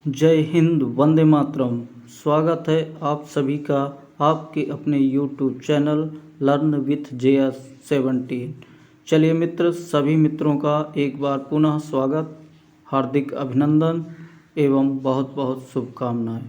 जय हिंद, वंदे मातरम। स्वागत है आप सभी का आपके अपने YouTube channel learn with JS17। चलिए मित्र, सभी मित्रों का एक बार पुनः स्वागत, हार्दिक अभिनंदन एवं बहुत बहुत शुभकामनाएं।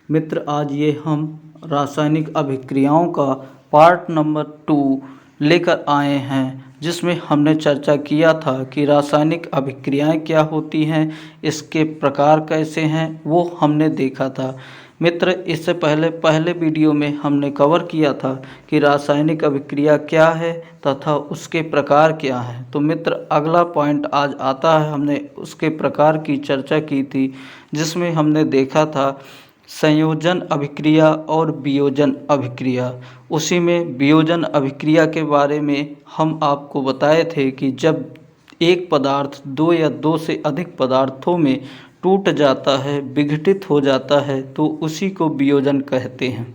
मित्र, आज ये हम रासायनिक अभिक्रियाओं का पार्ट नंबर 2 लेकर आए हैं, जिसमें हमने चर्चा किया था कि रासायनिक अभिक्रियाएं क्या होती हैं, इसके प्रकार कैसे हैं, वो हमने देखा था। मित्र, इससे पहले वीडियो में हमने कवर किया था कि रासायनिक अभिक्रिया क्या है तथा उसके प्रकार क्या हैं। तो मित्र, अगला पॉइंट आज आता है, हमने उसके प्रकार की चर्चा की थी, जिसमें हमने देखा था संयोजन अभिक्रिया और वियोजन अभिक्रिया। उसी में वियोजन अभिक्रिया के बारे में हम आपको बताए थे कि जब एक पदार्थ दो या दो से अधिक पदार्थों में टूट जाता है, विघटित हो जाता है, तो उसी को वियोजन कहते हैं।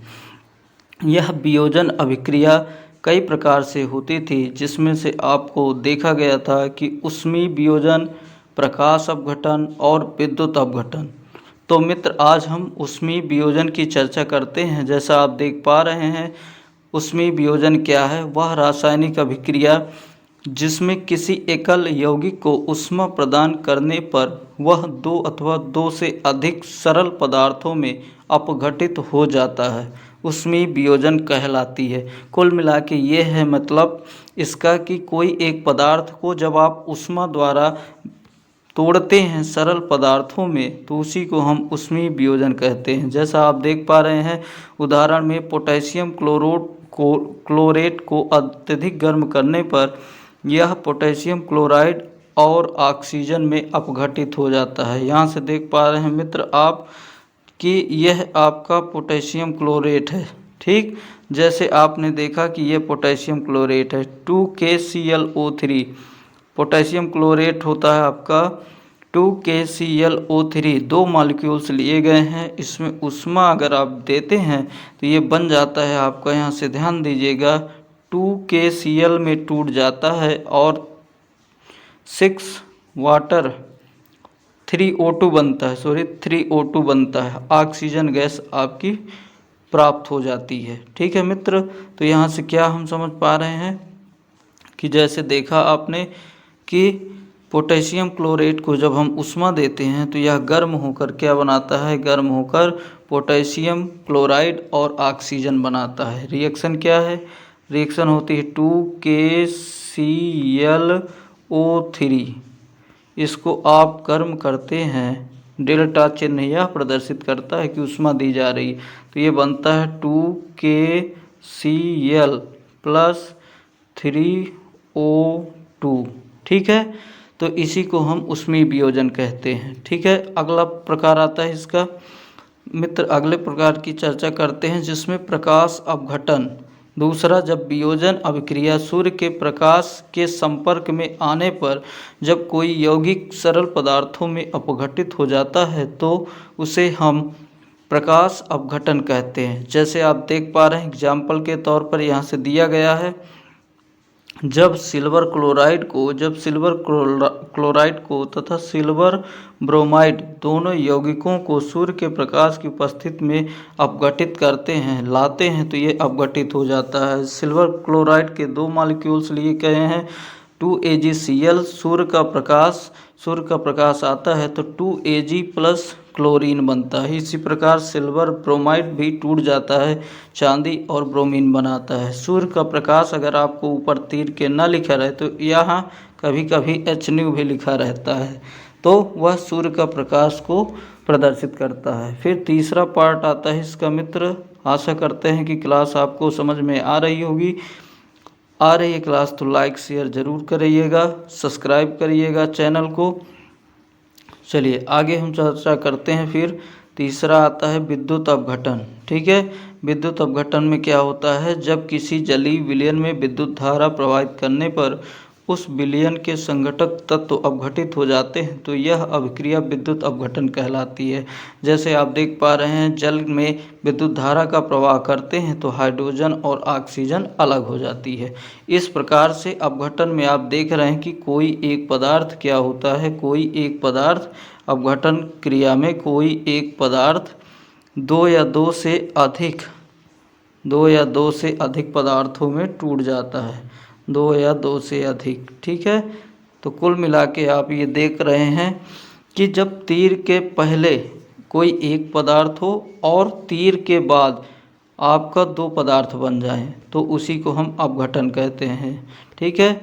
यह वियोजन अभिक्रिया कई प्रकार से होती थी, जिसमें से आपको देखा गया था कि ऊष्मीय वियोजन, प्रकाश अपघटन और विद्युत अपघटन। तो मित्र, आज हम ऊष्मीय वियोजन की चर्चा करते हैं। जैसा आप देख पा रहे हैं, ऊष्मीय वियोजन क्या है? वह रासायनिक अभिक्रिया जिसमें किसी एकल यौगिक को ऊष्मा प्रदान करने पर वह दो अथवा दो से अधिक सरल पदार्थों में अपघटित हो जाता है, ऊष्मीय वियोजन कहलाती है। कुल मिला के ये है मतलब इसका कि कोई एक पदार्थ को जब आप ऊष्मा द्वारा तोड़ते हैं सरल पदार्थों में, तो उसी को हम ऊष्मीय वियोजन कहते हैं। जैसा आप देख पा रहे हैं, उदाहरण में पोटेशियम क्लोरेट को अत्यधिक गर्म करने पर यह पोटेशियम क्लोराइड और ऑक्सीजन में अपघटित हो जाता है। यहाँ से देख पा रहे हैं मित्र आप कि यह आपका पोटेशियम क्लोरेट है। ठीक, जैसे आपने देखा कि यह पोटेशियम क्लोरेट है 2KClO3। पोटेशियम क्लोरेट होता है आपका 2KClO3। दो मॉलिक्यूल्स लिए गए हैं, इसमें ऊष्मा अगर आप देते हैं तो ये बन जाता है आपका, यहाँ से ध्यान दीजिएगा, 2KCl में टूट जाता है और 6 वाटर 3O2 बनता है, 3O2 बनता है, ऑक्सीजन गैस आपकी प्राप्त हो जाती है। ठीक है मित्र, तो यहाँ से क्या हम समझ पा रहे हैं कि जैसे देखा आपने कि पोटेशियम क्लोरेट को जब हम ऊष्मा देते हैं तो यह गर्म होकर क्या बनाता है? गर्म होकर पोटेशियम क्लोराइड और ऑक्सीजन बनाता है। रिएक्शन क्या है? रिएक्शन होती है 2KClO3। इसको आप गर्म करते हैं, डेल्टा चिन्ह यह प्रदर्शित करता है कि ऊष्मा दी जा रही है, तो ये बनता है 2KCl प्लस 3O2। ठीक है, तो इसी को हम ऊष्मीय वियोजन कहते हैं। ठीक है, अगला प्रकार आता है इसका। मित्र, अगले प्रकार की चर्चा करते हैं, जिसमें प्रकाश अपघटन। दूसरा, जब वियोजन अभिक्रिया सूर्य के प्रकाश के संपर्क में आने पर जब कोई यौगिक सरल पदार्थों में अपघटित हो जाता है तो उसे हम प्रकाश अपघटन कहते हैं। जैसे आप देख पा रहे हैं, एग्जाम्पल के तौर पर यहाँ से दिया गया है, जब सिल्वर क्लोराइड को तथा सिल्वर ब्रोमाइड दोनों यौगिकों को सूर्य के प्रकाश की उपस्थिति में अपघटित करते हैं, लाते हैं, तो ये अपघटित हो जाता है। सिल्वर क्लोराइड के दो मॉलिक्यूल्स लिए गए हैं 2AgCl। सूर्य का प्रकाश आता है तो 2Ag प्लस क्लोरीन बनता है। इसी प्रकार सिल्वर ब्रोमाइड भी टूट जाता है, चांदी और ब्रोमीन बनाता है। सूर्य का प्रकाश अगर आपको ऊपर तीर के न लिखा रहे तो यहाँ कभी कभी HNu भी लिखा रहता है, तो वह सूर्य का प्रकाश को प्रदर्शित करता है। फिर तीसरा पार्ट आता है इसका। मित्र, आशा करते हैं कि क्लास आपको समझ में आ रही होगी। आ रही है क्लास तो लाइक शेयर ज़रूर करिएगा, सब्सक्राइब करिएगा चैनल को। चलिए आगे हम चर्चा करते हैं। फिर तीसरा आता है विद्युत अपघटन। ठीक है, विद्युत अपघटन में क्या होता है? जब किसी जलीय विलयन में विद्युत धारा प्रवाहित करने पर उस विलयन के संघटक तत्व अपघटित हो जाते हैं तो यह अभिक्रिया विद्युत अपघटन कहलाती है। जैसे आप देख पा रहे हैं, जल में विद्युत धारा का प्रवाह करते हैं तो हाइड्रोजन और ऑक्सीजन अलग हो जाती है। इस प्रकार से अपघटन में आप देख रहे हैं कि कोई एक पदार्थ क्या होता है, कोई एक पदार्थ अपघटन क्रिया में कोई एक पदार्थ दो या दो से अधिक पदार्थों में टूट जाता है, दो या दो से अधिक। ठीक है, तो कुल मिला के आप ये देख रहे हैं कि जब तीर के पहले कोई एक पदार्थ हो और तीर के बाद आपका दो पदार्थ बन जाएं तो उसी को हम अपघटन कहते हैं। ठीक है,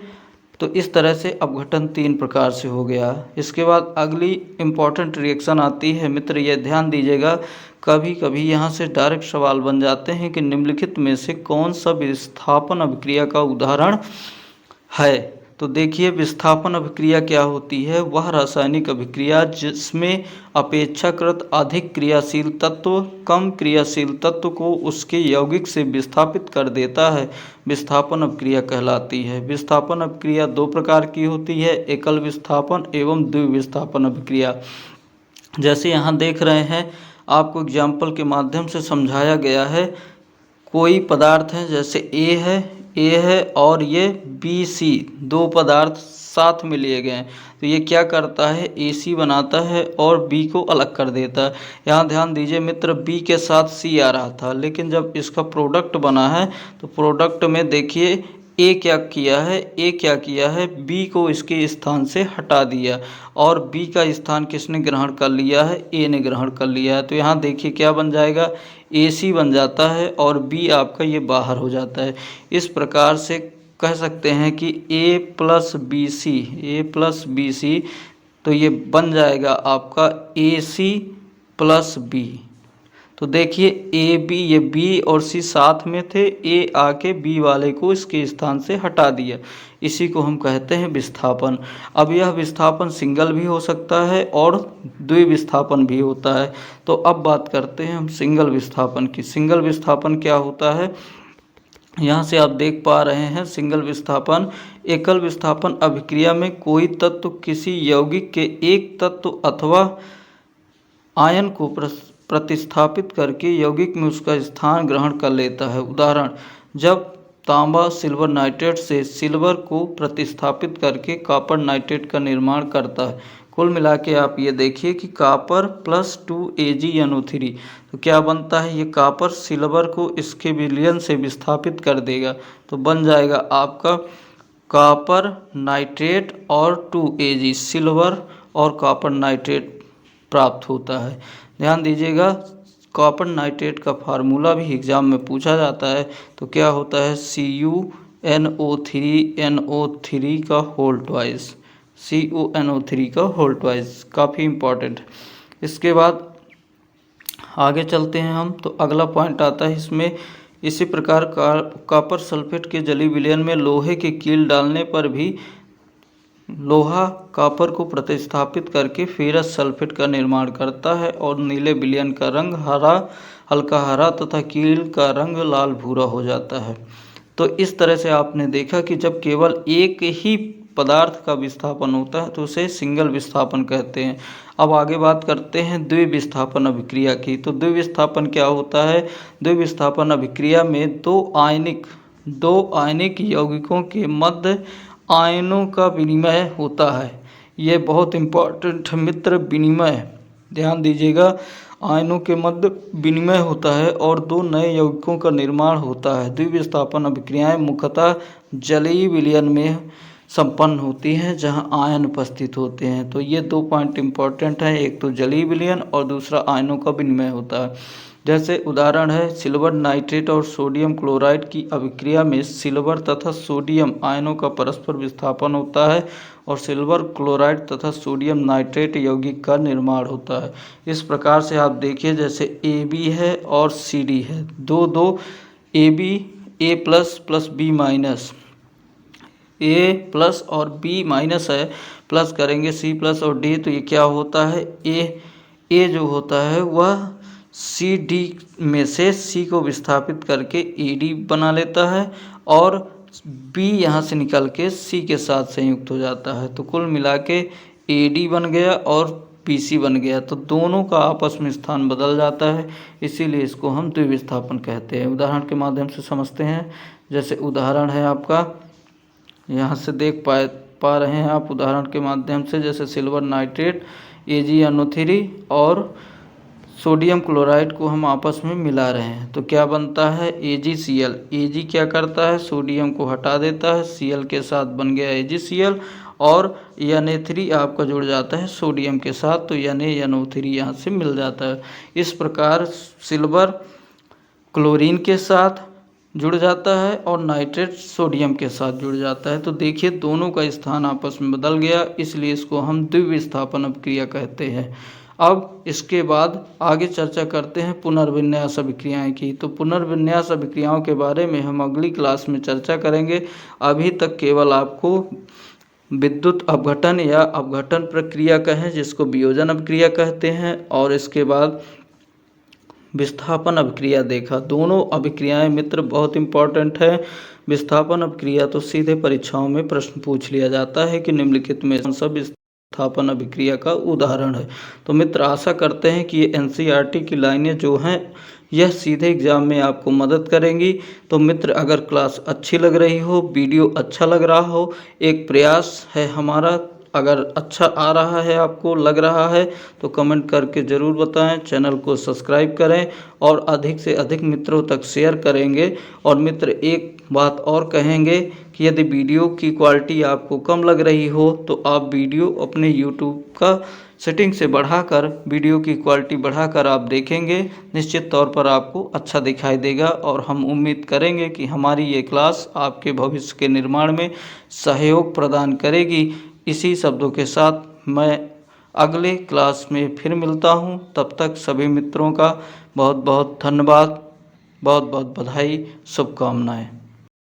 तो इस तरह से अपघटन 3 प्रकार से हो गया। इसके बाद अगली इम्पॉर्टेंट रिएक्शन आती है मित्र, ये ध्यान दीजिएगा, कभी कभी यहाँ से डायरेक्ट सवाल बन जाते हैं कि निम्नलिखित में से कौन सा विस्थापन अभिक्रिया का उदाहरण है। तो देखिए, विस्थापन अभिक्रिया क्या होती है? वह रासायनिक अभिक्रिया जिसमें अपेक्षाकृत अधिक क्रियाशील तत्व कम क्रियाशील तत्व को उसके यौगिक से विस्थापित कर देता है, विस्थापन अभिक्रिया कहलाती है। विस्थापन अभिक्रिया 2 प्रकार की होती है, एकल विस्थापन एवं द्विविस्थापन अभिक्रिया। जैसे यहाँ देख रहे हैं, आपको एग्जाम्पल के माध्यम से समझाया गया है। कोई पदार्थ है, जैसे ए है और ये बी सी, 2 पदार्थ साथ में लिए गए हैं, तो ये क्या करता है, AC बनाता है और B को अलग कर देता है। यहाँ ध्यान दीजिए मित्र, B के साथ C आ रहा था, लेकिन जब इसका प्रोडक्ट बना है तो प्रोडक्ट में देखिए ए क्या किया है, बी को इसके स्थान से हटा दिया और बी का स्थान किसने ग्रहण कर लिया है, ए ने ग्रहण कर लिया है। तो यहाँ देखिए क्या बन जाएगा, AC बन जाता है और बी आपका ये बाहर हो जाता है। इस प्रकार से कह सकते हैं कि A प्लस बी सी, तो ये बन जाएगा आपका AC प्लस B। तो देखिए ये B और C साथ में थे, A आके B वाले को इसके स्थान से हटा दिया, इसी को हम कहते हैं विस्थापन। अब यह विस्थापन सिंगल भी हो सकता है और द्विविस्थापन भी होता है। तो अब बात करते हैं हम सिंगल विस्थापन की। सिंगल विस्थापन क्या होता है, यहाँ से आप देख पा रहे हैं, सिंगल विस्थापन एकल विस्थापन अभिक्रिया में कोई तत्व किसी यौगिक के एक तत्व अथवा आयन को प्रतिस्थापित करके यौगिक में उसका स्थान ग्रहण कर लेता है। उदाहरण, जब तांबा सिल्वर नाइट्रेट से सिल्वर को प्रतिस्थापित करके कॉपर नाइट्रेट का निर्माण करता है। कुल मिला के आप ये देखिए कि कॉपर प्लस 2AgNO3, तो क्या बनता है, ये कॉपर सिल्वर को इसके विलयन से विस्थापित कर देगा, तो बन जाएगा आपका कॉपर नाइट्रेट और 2Ag, सिल्वर और कॉपर नाइट्रेट प्राप्त होता है। ध्यान दीजिएगा, कॉपर नाइट्रेट का फार्मूला भी एग्जाम में पूछा जाता है, तो क्या होता है, CuNO3 का होल ट्वाइस, CuNO3 का होल ट्वाइस, काफ़ी इम्पॉर्टेंट। इसके बाद आगे चलते हैं हम, तो अगला पॉइंट आता है इसमें, इसी प्रकार कॉपर सल्फेट के जलीय विलयन में लोहे की कील डालने पर भी लोहा कॉपर को प्रतिस्थापित करके फेरस सल्फेट का निर्माण करता है और नीले विलयन का रंग हल्का हरा तथा कील का रंग लाल भूरा हो जाता है। तो इस तरह से आपने देखा कि जब केवल एक ही पदार्थ का विस्थापन होता है तो उसे सिंगल विस्थापन कहते हैं। अब आगे बात करते हैं द्विविस्थापन अभिक्रिया की। तो द्विविस्थापन क्या होता है, द्विविस्थापन अभिक्रिया में दो आयनिक यौगिकों के मध्य आयनों का विनिमय होता है। ये बहुत इम्पोर्टेंट मित्र, विनिमय, ध्यान दीजिएगा, आयनों के मध्य विनिमय होता है और दो नए यौगिकों का निर्माण होता है। द्विविस्थापन अभिक्रियाएं मुख्यतः जलीय विलयन में संपन्न होती हैं जहां आयन उपस्थित होते हैं। तो ये 2 पॉइंट इम्पोर्टेंट हैं, एक तो जलीय विलयन और दूसरा आयनों का विनिमय होता है। जैसे उदाहरण है, सिल्वर नाइट्रेट और सोडियम क्लोराइड की अभिक्रिया में सिल्वर तथा सोडियम आयनों का परस्पर विस्थापन होता है और सिल्वर क्लोराइड तथा सोडियम नाइट्रेट यौगिक का निर्माण होता है। इस प्रकार से आप देखिए, जैसे AB है और CD है, दो AB A plus plus B minus, A plus और B माइनस है, प्लस करेंगे C प्लस और D, तो ये क्या होता है, A जो होता है वह CD में से C को विस्थापित करके AD बना लेता है और B यहाँ से निकल के C के साथ संयुक्त हो जाता है। तो कुल मिला के AD बन गया और PC बन गया, तो दोनों का आपस में स्थान बदल जाता है, इसीलिए इसको हम द्विविस्थापन कहते हैं। उदाहरण के माध्यम से समझते हैं। जैसे उदाहरण है आपका, यहाँ से देख पा रहे हैं आप उदाहरण के माध्यम से, जैसे सिल्वर नाइट्रेट AgNO3 और सोडियम क्लोराइड को हम आपस में मिला रहे हैं तो क्या बनता है AgCl। Ag क्या करता है, सोडियम को हटा देता है, Cl के साथ बन गया AgCl और Na3 आपका जुड़ जाता है सोडियम के साथ तो NaNO3 यहाँ से मिल जाता है। इस प्रकार सिल्वर क्लोरीन के साथ जुड़ जाता है और नाइट्रेट सोडियम के साथ जुड़ जाता है। तो देखिए दोनों का स्थान आपस में बदल गया, इसलिए इसको हम द्विविस्थापन अभिक्रिया कहते हैं। अब इसके बाद आगे चर्चा करते हैं पुनर्विन्यास अभिक्रियाएं की। तो पुनर्विन्यास अभिक्रियाओं के बारे में हम अगली क्लास में चर्चा करेंगे। अभी तक केवल आपको विद्युत अपघटन या अपघटन प्रक्रिया कहें जिसको वियोजन अभिक्रिया कहते हैं और इसके बाद विस्थापन अभिक्रिया देखा। दोनों अभिक्रियाएं मित्र बहुत इंपॉर्टेंट है। विस्थापन अभिक्रिया तो सीधे परीक्षाओं में प्रश्न पूछ लिया जाता है कि निम्नलिखित में सब विस्थापन अभिक्रिया का उदाहरण है। तो मित्र आशा करते हैं कि ये NCERT की लाइनें जो हैं यह सीधे एग्जाम में आपको मदद करेंगी। तो मित्र अगर क्लास अच्छी लग रही हो, वीडियो अच्छा लग रहा हो, एक प्रयास है हमारा, अगर अच्छा आ रहा है आपको लग रहा है तो कमेंट करके ज़रूर बताएं, चैनल को सब्सक्राइब करें और अधिक से अधिक मित्रों तक शेयर करेंगे। और मित्र एक बात और कहेंगे कि यदि वीडियो की क्वालिटी आपको कम लग रही हो तो आप वीडियो अपने YouTube का सेटिंग से बढ़ाकर वीडियो की क्वालिटी बढ़ाकर आप देखेंगे, निश्चित तौर पर आपको अच्छा दिखाई देगा और हम उम्मीद करेंगे कि हमारी ये क्लास आपके भविष्य के निर्माण में सहयोग प्रदान करेगी। इसी शब्दों के साथ मैं अगले क्लास में फिर मिलता हूं। तब तक सभी मित्रों का बहुत बहुत धन्यवाद, बहुत बहुत बधाई, शुभकामनाएं।